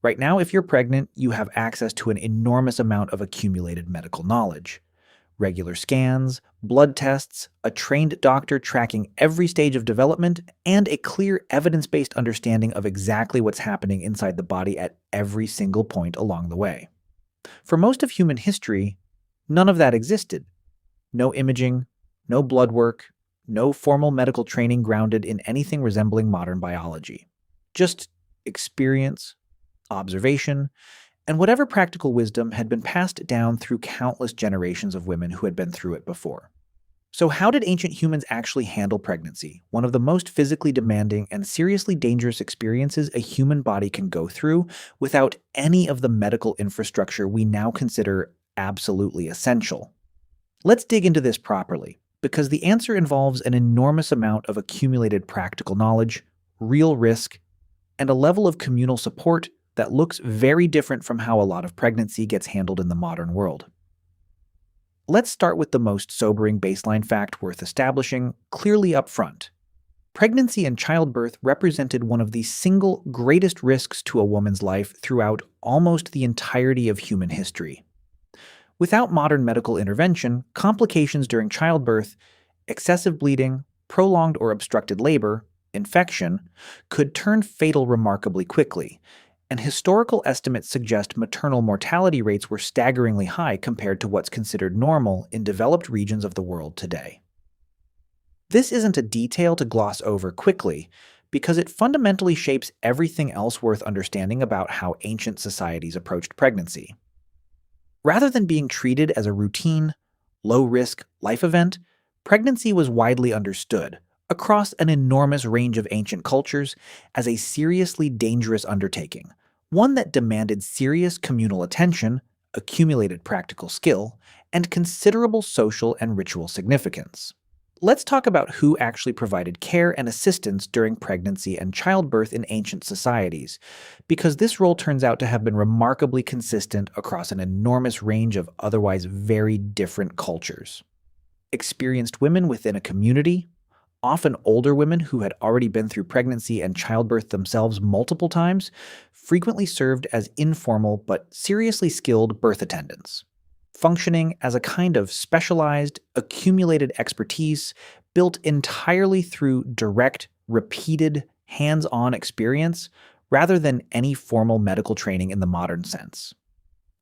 Right now, if you're pregnant, you have access to an enormous amount of accumulated medical knowledge. Regular scans, blood tests, a trained doctor tracking every stage of development, and a clear evidence-based understanding of exactly what's happening inside the body at every single point along the way. For most of human history, none of that existed. No imaging, no blood work, no formal medical training grounded in anything resembling modern biology. Just experience, observation, and whatever practical wisdom had been passed down through countless generations of women who had been through it before. So, how did ancient humans actually handle pregnancy, one of the most physically demanding and seriously dangerous experiences a human body can go through, without any of the medical infrastructure we now consider absolutely essential? Let's dig into this properly, because the answer involves an enormous amount of accumulated practical knowledge, real risk, and a level of communal support that looks very different from how a lot of pregnancy gets handled in the modern world. Let's start with the most sobering baseline fact worth establishing clearly up front. Pregnancy and childbirth represented one of the single greatest risks to a woman's life throughout almost the entirety of human history. Without modern medical intervention, complications during childbirth, excessive bleeding, prolonged or obstructed labor, infection, could turn fatal remarkably quickly, and historical estimates suggest maternal mortality rates were staggeringly high compared to what's considered normal in developed regions of the world today. This isn't a detail to gloss over quickly, because it fundamentally shapes everything else worth understanding about how ancient societies approached pregnancy. Rather than being treated as a routine, low-risk life event, pregnancy was widely understood, across an enormous range of ancient cultures, as a seriously dangerous undertaking, one that demanded serious communal attention, accumulated practical skill, and considerable social and ritual significance. Let's talk about who actually provided care and assistance during pregnancy and childbirth in ancient societies, because this role turns out to have been remarkably consistent across an enormous range of otherwise very different cultures. Experienced women within a community, often older women who had already been through pregnancy and childbirth themselves multiple times, frequently served as informal but seriously skilled birth attendants, functioning as a kind of specialized, accumulated expertise built entirely through direct, repeated, hands-on experience rather than any formal medical training in the modern sense.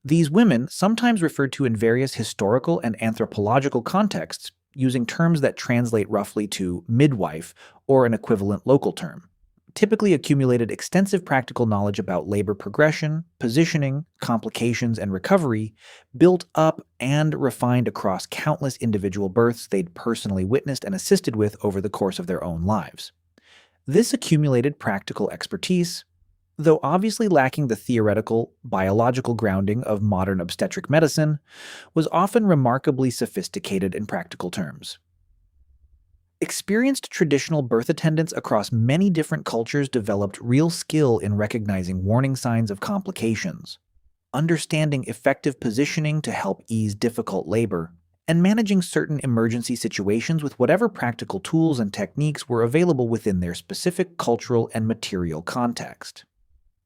These women, sometimes referred to in various historical and anthropological contexts, using terms that translate roughly to midwife or an equivalent local term, typically accumulated extensive practical knowledge about labor progression, positioning, complications, and recovery, built up and refined across countless individual births they'd personally witnessed and assisted with over the course of their own lives. This accumulated practical expertise, though obviously lacking the theoretical, biological grounding of modern obstetric medicine, was often remarkably sophisticated in practical terms. Experienced traditional birth attendants across many different cultures developed real skill in recognizing warning signs of complications, understanding effective positioning to help ease difficult labor, and managing certain emergency situations with whatever practical tools and techniques were available within their specific cultural and material context.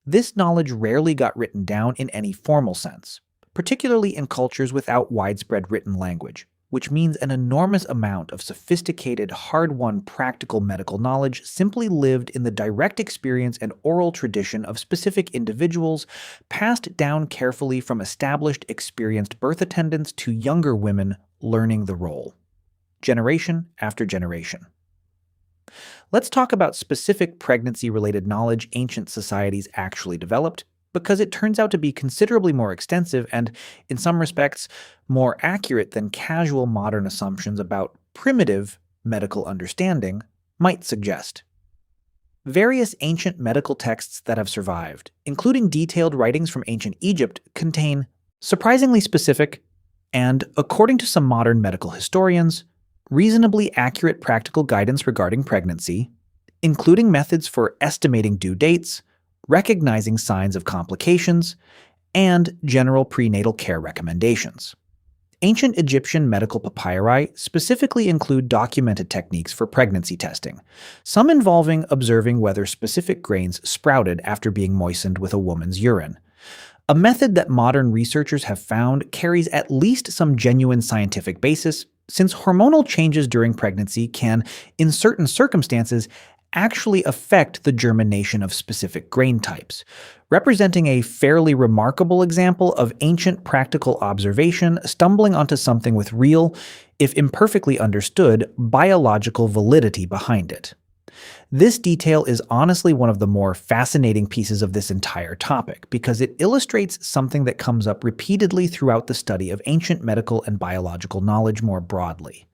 This knowledge rarely got written down in any formal sense, particularly in cultures without widespread written language, which means an enormous amount of sophisticated, hard-won practical medical knowledge simply lived in the direct experience and oral tradition of specific individuals, passed down carefully from established, experienced birth attendants to younger women learning the role, generation after generation. Let's talk about specific pregnancy-related knowledge ancient societies actually developed, because it turns out to be considerably more extensive and, in some respects, more accurate than casual modern assumptions about primitive medical understanding might suggest. Various ancient medical texts that have survived, including detailed writings from ancient Egypt, contain surprisingly specific and, according to some modern medical historians, reasonably accurate practical guidance regarding pregnancy, including methods for estimating due dates, recognizing signs of complications, and general prenatal care recommendations. Ancient Egyptian medical papyri specifically include documented techniques for pregnancy testing, some involving observing whether specific grains sprouted after being moistened with a woman's urine. A method that modern researchers have found carries at least some genuine scientific basis, since hormonal changes during pregnancy can, in certain circumstances, actually affect the germination of specific grain types, representing a fairly remarkable example of ancient practical observation stumbling onto something with real, if imperfectly understood, biological validity behind it. This detail is honestly one of the more fascinating pieces of this entire topic because it illustrates something that comes up repeatedly throughout the study of ancient medical and biological knowledge more broadly.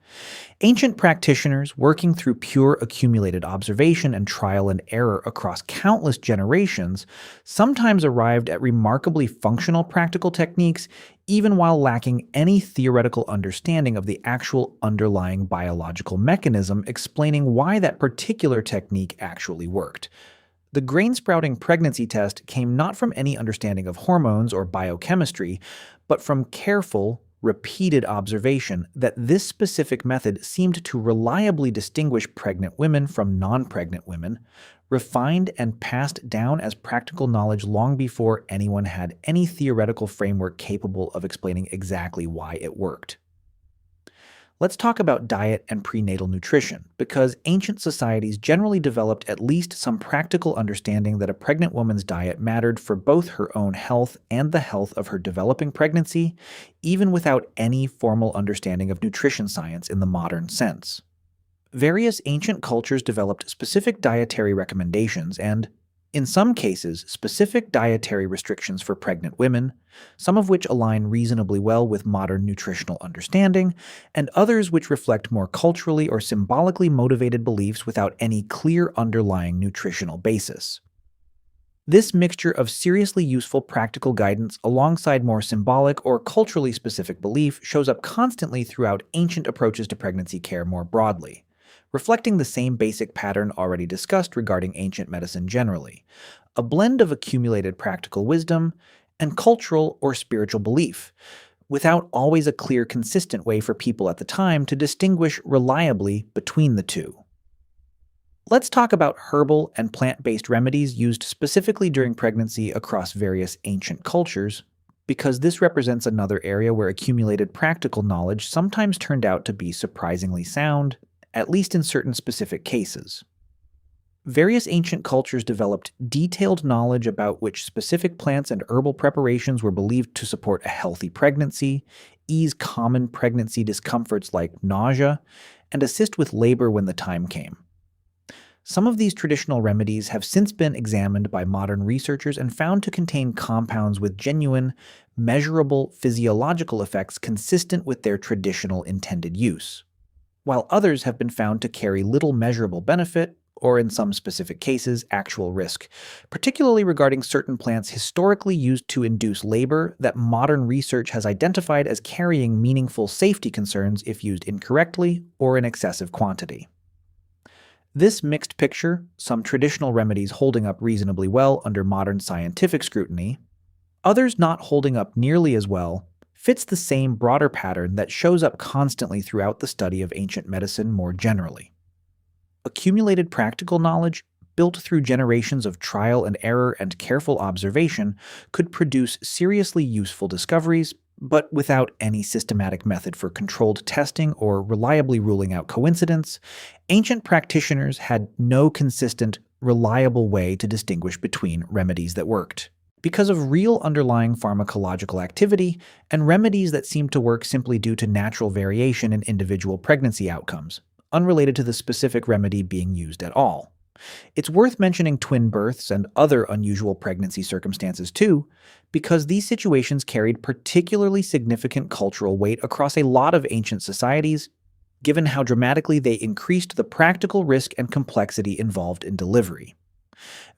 Ancient practitioners, working through pure accumulated observation and trial and error across countless generations, sometimes arrived at remarkably functional practical techniques even while lacking any theoretical understanding of the actual underlying biological mechanism explaining why that particular technique actually worked. The grain sprouting pregnancy test came not from any understanding of hormones or biochemistry, but from careful, repeated observation that this specific method seemed to reliably distinguish pregnant women from non-pregnant women, refined and passed down as practical knowledge long before anyone had any theoretical framework capable of explaining exactly why it worked. Let's talk about diet and prenatal nutrition, because ancient societies generally developed at least some practical understanding that a pregnant woman's diet mattered for both her own health and the health of her developing pregnancy, even without any formal understanding of nutrition science in the modern sense. Various ancient cultures developed specific dietary recommendations and, in some cases, specific dietary restrictions for pregnant women, some of which align reasonably well with modern nutritional understanding, and others which reflect more culturally or symbolically motivated beliefs without any clear underlying nutritional basis. This mixture of seriously useful practical guidance alongside more symbolic or culturally specific belief shows up constantly throughout ancient approaches to pregnancy care more broadly, reflecting the same basic pattern already discussed regarding ancient medicine generally, a blend of accumulated practical wisdom and cultural or spiritual belief, without always a clear, consistent way for people at the time to distinguish reliably between the two. Let's talk about herbal and plant-based remedies used specifically during pregnancy across various ancient cultures, because this represents another area where accumulated practical knowledge sometimes turned out to be surprisingly sound, at least in certain specific cases. Various ancient cultures developed detailed knowledge about which specific plants and herbal preparations were believed to support a healthy pregnancy, ease common pregnancy discomforts like nausea, and assist with labor when the time came. Some of these traditional remedies have since been examined by modern researchers and found to contain compounds with genuine, measurable physiological effects consistent with their traditional intended use, while others have been found to carry little measurable benefit, or in some specific cases, actual risk, particularly regarding certain plants historically used to induce labor that modern research has identified as carrying meaningful safety concerns if used incorrectly or in excessive quantity. This mixed picture, some traditional remedies holding up reasonably well under modern scientific scrutiny, others not holding up nearly as well, fits the same broader pattern that shows up constantly throughout the study of ancient medicine more generally. Accumulated practical knowledge, built through generations of trial and error and careful observation, could produce seriously useful discoveries, but without any systematic method for controlled testing or reliably ruling out coincidence, ancient practitioners had no consistent, reliable way to distinguish between remedies that worked, because of real underlying pharmacological activity and remedies that seemed to work simply due to natural variation in individual pregnancy outcomes, unrelated to the specific remedy being used at all. It's worth mentioning twin births and other unusual pregnancy circumstances too, because these situations carried particularly significant cultural weight across a lot of ancient societies, given how dramatically they increased the practical risk and complexity involved in delivery.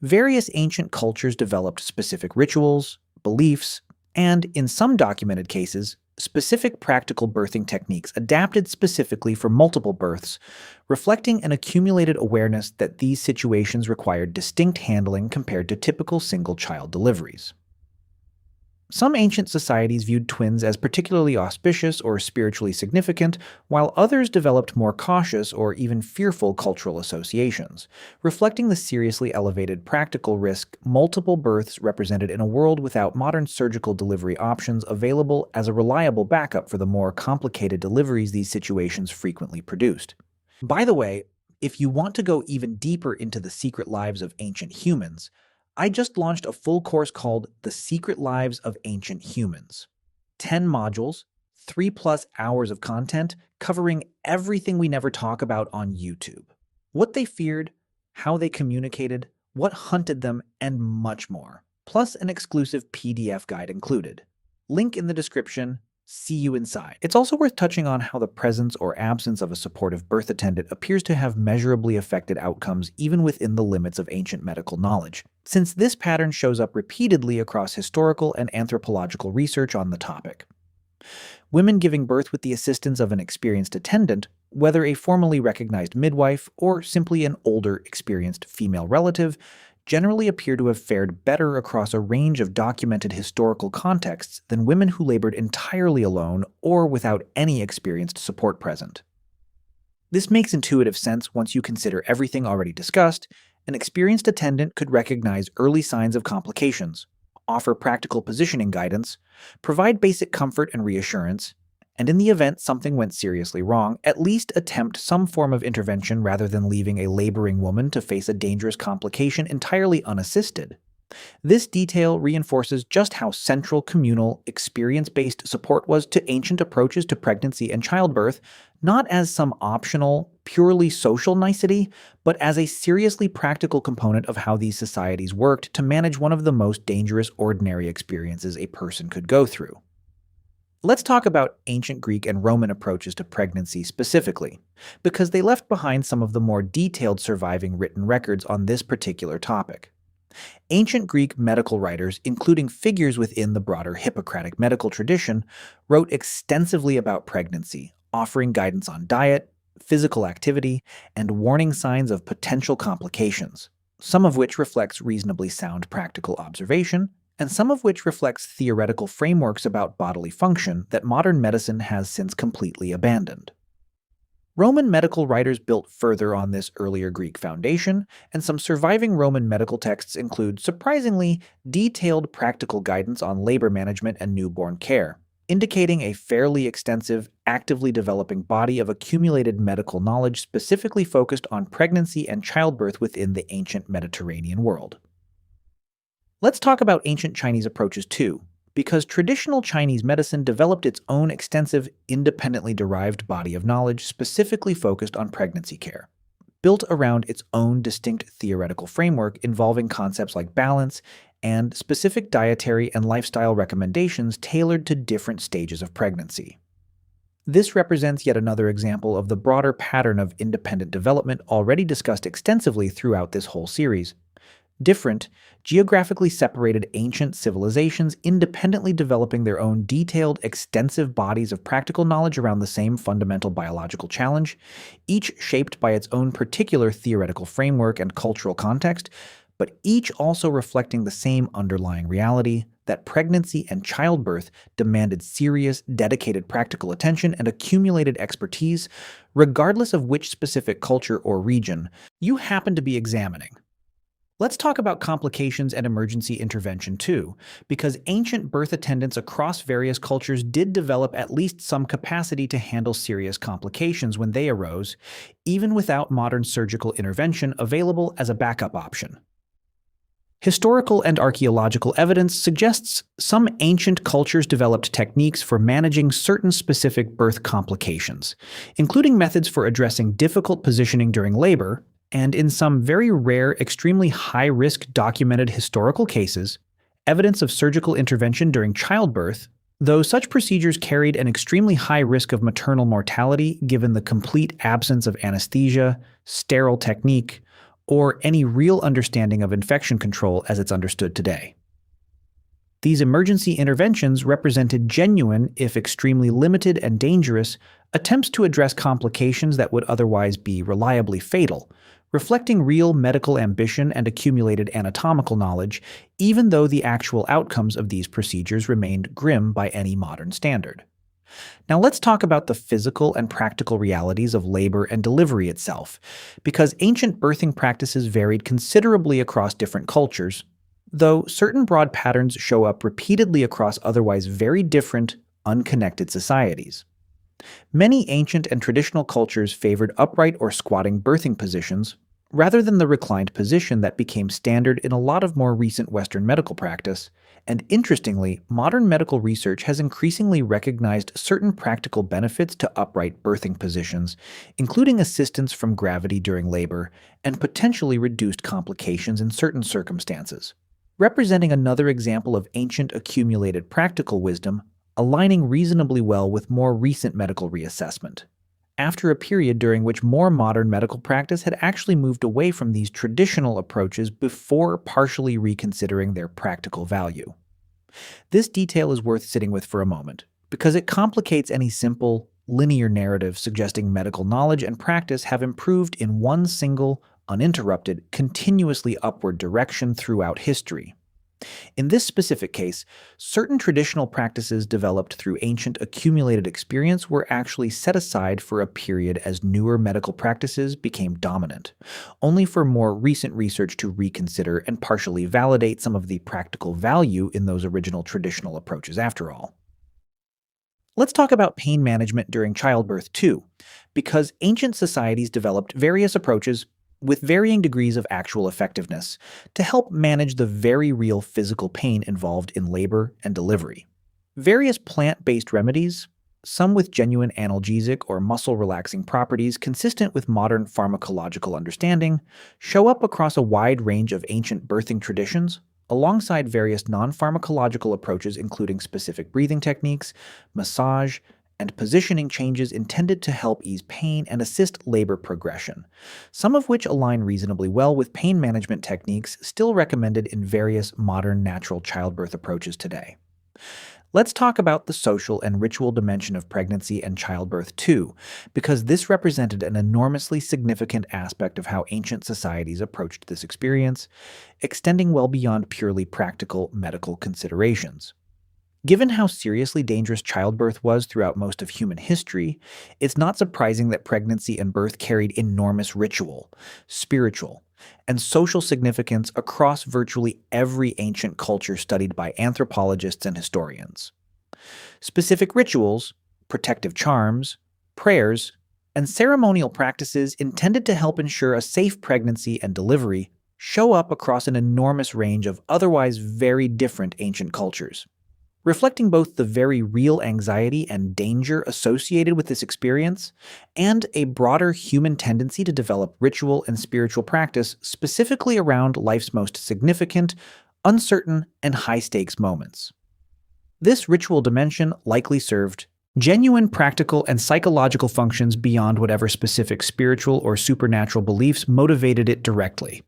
Various ancient cultures developed specific rituals, beliefs, and, in some documented cases, specific practical birthing techniques adapted specifically for multiple births, reflecting an accumulated awareness that these situations required distinct handling compared to typical single-child deliveries. Some ancient societies viewed twins as particularly auspicious or spiritually significant, while others developed more cautious or even fearful cultural associations, reflecting the seriously elevated practical risk multiple births represented in a world without modern surgical delivery options available as a reliable backup for the more complicated deliveries these situations frequently produced. By the way, if you want to go even deeper into the secret lives of ancient humans, I just launched a full course called The Secret Lives of Ancient Humans. 10 modules, 3+ hours of content covering everything we never talk about on YouTube. What they feared, how they communicated, what hunted them, and much more. Plus an exclusive PDF guide included. Link in the description. See you inside. It's also worth touching on how the presence or absence of a supportive birth attendant appears to have measurably affected outcomes even within the limits of ancient medical knowledge, since this pattern shows up repeatedly across historical and anthropological research on the topic. Women giving birth with the assistance of an experienced attendant, whether a formally recognized midwife or simply an older, experienced female relative, generally appear to have fared better across a range of documented historical contexts than women who labored entirely alone or without any experienced support present. This makes intuitive sense once you consider everything already discussed. An experienced attendant could recognize early signs of complications, offer practical positioning guidance, provide basic comfort and reassurance, and in the event something went seriously wrong, at least attempt some form of intervention rather than leaving a laboring woman to face a dangerous complication entirely unassisted. This detail reinforces just how central communal, experience-based support was to ancient approaches to pregnancy and childbirth, not as some optional, purely social nicety, but as a seriously practical component of how these societies worked to manage one of the most dangerous ordinary experiences a person could go through. Let's talk about ancient Greek and Roman approaches to pregnancy specifically, because they left behind some of the more detailed surviving written records on this particular topic. Ancient Greek medical writers, including figures within the broader Hippocratic medical tradition, wrote extensively about pregnancy, offering guidance on diet, physical activity, and warning signs of potential complications, some of which reflects reasonably sound practical observation, and some of which reflects theoretical frameworks about bodily function that modern medicine has since completely abandoned. Roman medical writers built further on this earlier Greek foundation, and some surviving Roman medical texts include surprisingly detailed practical guidance on labor management and newborn care, indicating a fairly extensive, actively developing body of accumulated medical knowledge specifically focused on pregnancy and childbirth within the ancient Mediterranean world. Let's talk about ancient Chinese approaches too, because traditional Chinese medicine developed its own extensive, independently derived body of knowledge specifically focused on pregnancy care, built around its own distinct theoretical framework involving concepts like balance and specific dietary and lifestyle recommendations tailored to different stages of pregnancy. This represents yet another example of the broader pattern of independent development already discussed extensively throughout this whole series. Different, geographically separated ancient civilizations independently developing their own detailed, extensive bodies of practical knowledge around the same fundamental biological challenge, each shaped by its own particular theoretical framework and cultural context, but each also reflecting the same underlying reality that pregnancy and childbirth demanded serious, dedicated practical attention and accumulated expertise, regardless of which specific culture or region you happen to be examining. Let's talk about complications and emergency intervention too, because ancient birth attendants across various cultures did develop at least some capacity to handle serious complications when they arose, even without modern surgical intervention available as a backup option. Historical and archaeological evidence suggests some ancient cultures developed techniques for managing certain specific birth complications, including methods for addressing difficult positioning during labor, and in some very rare, extremely high-risk documented historical cases, evidence of surgical intervention during childbirth, though such procedures carried an extremely high risk of maternal mortality given the complete absence of anesthesia, sterile technique, or any real understanding of infection control as it's understood today. These emergency interventions represented genuine, if extremely limited and dangerous, attempts to address complications that would otherwise be reliably fatal, reflecting real medical ambition and accumulated anatomical knowledge, even though the actual outcomes of these procedures remained grim by any modern standard. Now let's talk about the physical and practical realities of labor and delivery itself, because ancient birthing practices varied considerably across different cultures, though certain broad patterns show up repeatedly across otherwise very different, unconnected societies. Many ancient and traditional cultures favored upright or squatting birthing positions, rather than the reclined position that became standard in a lot of more recent Western medical practice, and interestingly, modern medical research has increasingly recognized certain practical benefits to upright birthing positions, including assistance from gravity during labor and potentially reduced complications in certain circumstances. Representing another example of ancient accumulated practical wisdom, aligning reasonably well with more recent medical reassessment, after a period during which more modern medical practice had actually moved away from these traditional approaches before partially reconsidering their practical value. This detail is worth sitting with for a moment, because it complicates any simple, linear narrative suggesting medical knowledge and practice have improved in one single, uninterrupted, continuously upward direction throughout history. In this specific case, certain traditional practices developed through ancient accumulated experience were actually set aside for a period as newer medical practices became dominant, only for more recent research to reconsider and partially validate some of the practical value in those original traditional approaches after all. Let's talk about pain management during childbirth too, because ancient societies developed various approaches with varying degrees of actual effectiveness, to help manage the very real physical pain involved in labor and delivery. Various plant-based remedies, some with genuine analgesic or muscle-relaxing properties consistent with modern pharmacological understanding, show up across a wide range of ancient birthing traditions, alongside various non-pharmacological approaches including specific breathing techniques, massage, and positioning changes intended to help ease pain and assist labor progression, some of which align reasonably well with pain management techniques still recommended in various modern natural childbirth approaches today. Let's talk about the social and ritual dimension of pregnancy and childbirth too, because this represented an enormously significant aspect of how ancient societies approached this experience, extending well beyond purely practical medical considerations. Given how seriously dangerous childbirth was throughout most of human history, it's not surprising that pregnancy and birth carried enormous ritual, spiritual, and social significance across virtually every ancient culture studied by anthropologists and historians. Specific rituals, protective charms, prayers, and ceremonial practices intended to help ensure a safe pregnancy and delivery show up across an enormous range of otherwise very different ancient cultures. Reflecting both the very real anxiety and danger associated with this experience, and a broader human tendency to develop ritual and spiritual practice specifically around life's most significant, uncertain, and high-stakes moments. This ritual dimension likely served genuine practical and psychological functions beyond whatever specific spiritual or supernatural beliefs motivated it directly.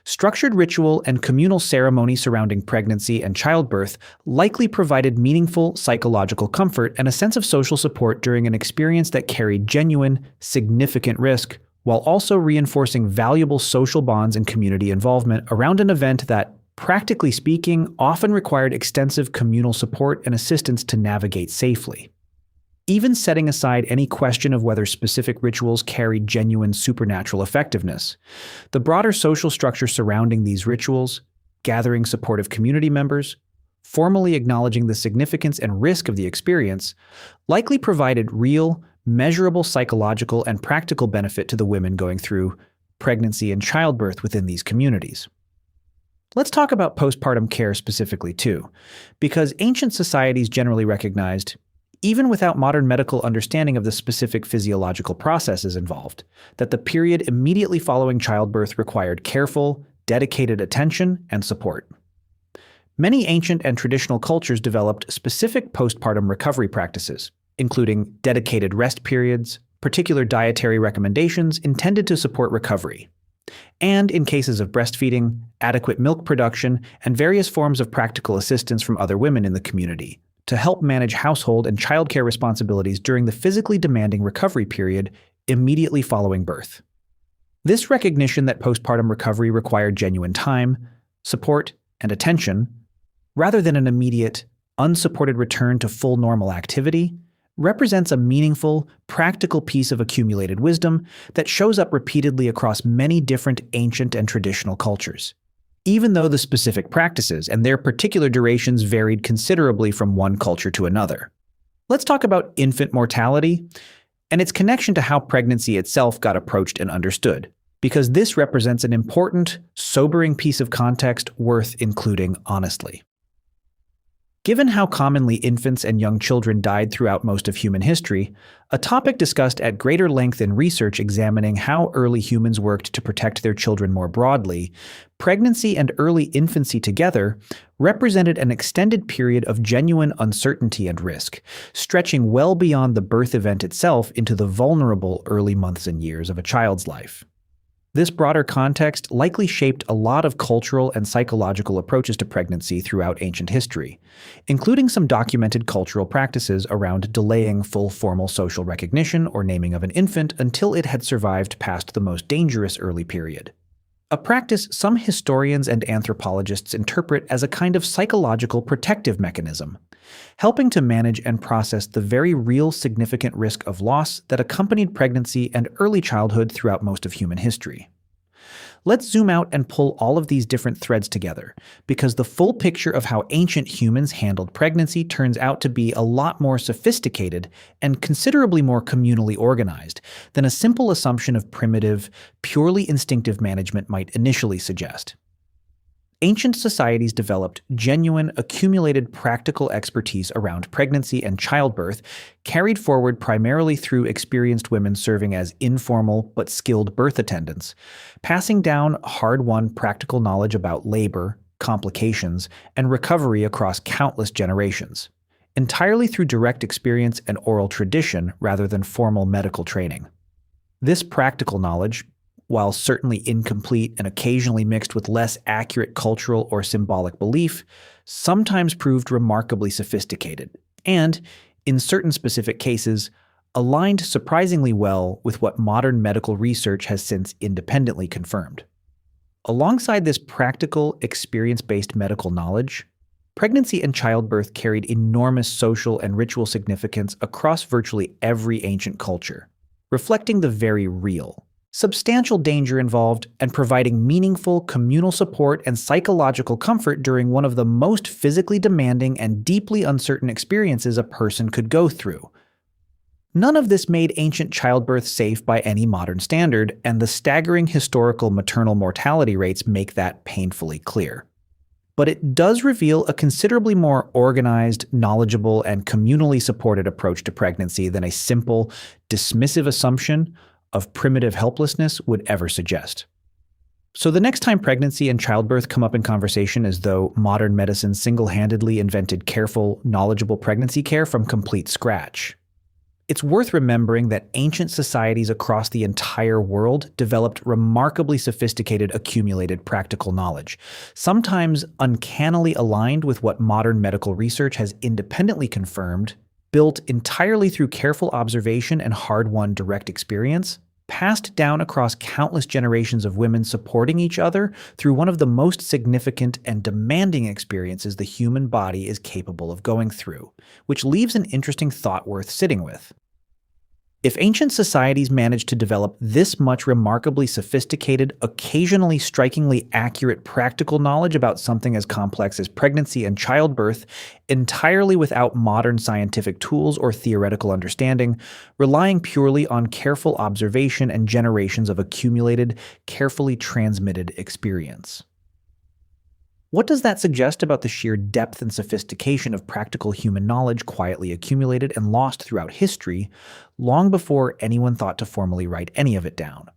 Structured ritual and communal ceremony surrounding pregnancy and childbirth likely provided meaningful psychological comfort and a sense of social support during an experience that carried genuine, significant risk, while also reinforcing valuable social bonds and community involvement around an event that, practically speaking, often required extensive communal support and assistance to navigate safely. Even setting aside any question of whether specific rituals carried genuine supernatural effectiveness, the broader social structure surrounding these rituals, gathering supportive community members, formally acknowledging the significance and risk of the experience, likely provided real, measurable psychological and practical benefit to the women going through pregnancy and childbirth within these communities. Let's talk about postpartum care specifically too, because ancient societies generally recognized, even without modern medical understanding of the specific physiological processes involved, that the period immediately following childbirth required careful, dedicated attention and support. Many ancient and traditional cultures developed specific postpartum recovery practices, including dedicated rest periods, particular dietary recommendations intended to support recovery, and in cases of breastfeeding, adequate milk production, and various forms of practical assistance from other women in the community, to help manage household and childcare responsibilities during the physically demanding recovery period immediately following birth. This recognition that postpartum recovery required genuine time, support, and attention, rather than an immediate, unsupported return to full normal activity, represents a meaningful, practical piece of accumulated wisdom that shows up repeatedly across many different ancient and traditional cultures, even though the specific practices and their particular durations varied considerably from one culture to another. Let's talk about infant mortality and its connection to how pregnancy itself got approached and understood, because this represents an important, sobering piece of context worth including honestly. Given how commonly infants and young children died throughout most of human history, a topic discussed at greater length in research examining how early humans worked to protect their children more broadly, pregnancy and early infancy together represented an extended period of genuine uncertainty and risk, stretching well beyond the birth event itself into the vulnerable early months and years of a child's life. This broader context likely shaped a lot of cultural and psychological approaches to pregnancy throughout ancient history, including some documented cultural practices around delaying full formal social recognition or naming of an infant until it had survived past the most dangerous early period. A practice some historians and anthropologists interpret as a kind of psychological protective mechanism, helping to manage and process the very real significant risk of loss that accompanied pregnancy and early childhood throughout most of human history. Let's zoom out and pull all of these different threads together, because the full picture of how ancient humans handled pregnancy turns out to be a lot more sophisticated and considerably more communally organized than a simple assumption of primitive, purely instinctive management might initially suggest. Ancient societies developed genuine, accumulated practical expertise around pregnancy and childbirth, carried forward primarily through experienced women serving as informal but skilled birth attendants, passing down hard-won practical knowledge about labor, complications, and recovery across countless generations, entirely through direct experience and oral tradition rather than formal medical training. This practical knowledge, while certainly incomplete and occasionally mixed with less accurate cultural or symbolic belief, sometimes proved remarkably sophisticated and, in certain specific cases, aligned surprisingly well with what modern medical research has since independently confirmed. Alongside this practical, experience-based medical knowledge, pregnancy and childbirth carried enormous social and ritual significance across virtually every ancient culture, reflecting the very real, substantial danger involved, and providing meaningful communal support and psychological comfort during one of the most physically demanding and deeply uncertain experiences a person could go through. None of this made ancient childbirth safe by any modern standard, and the staggering historical maternal mortality rates make that painfully clear. But it does reveal a considerably more organized, knowledgeable, and communally supported approach to pregnancy than a simple, dismissive assumption of primitive helplessness would ever suggest. So the next time pregnancy and childbirth come up in conversation as though modern medicine single-handedly invented careful, knowledgeable pregnancy care from complete scratch, it's worth remembering that ancient societies across the entire world developed remarkably sophisticated accumulated practical knowledge, sometimes uncannily aligned with what modern medical research has independently confirmed, built entirely through careful observation and hard-won direct experience, passed down across countless generations of women supporting each other through one of the most significant and demanding experiences the human body is capable of going through, which leaves an interesting thought worth sitting with. If ancient societies managed to develop this much remarkably sophisticated, occasionally strikingly accurate practical knowledge about something as complex as pregnancy and childbirth entirely without modern scientific tools or theoretical understanding, relying purely on careful observation and generations of accumulated, carefully transmitted experience. What does that suggest about the sheer depth and sophistication of practical human knowledge quietly accumulated and lost throughout history, long before anyone thought to formally write any of it down?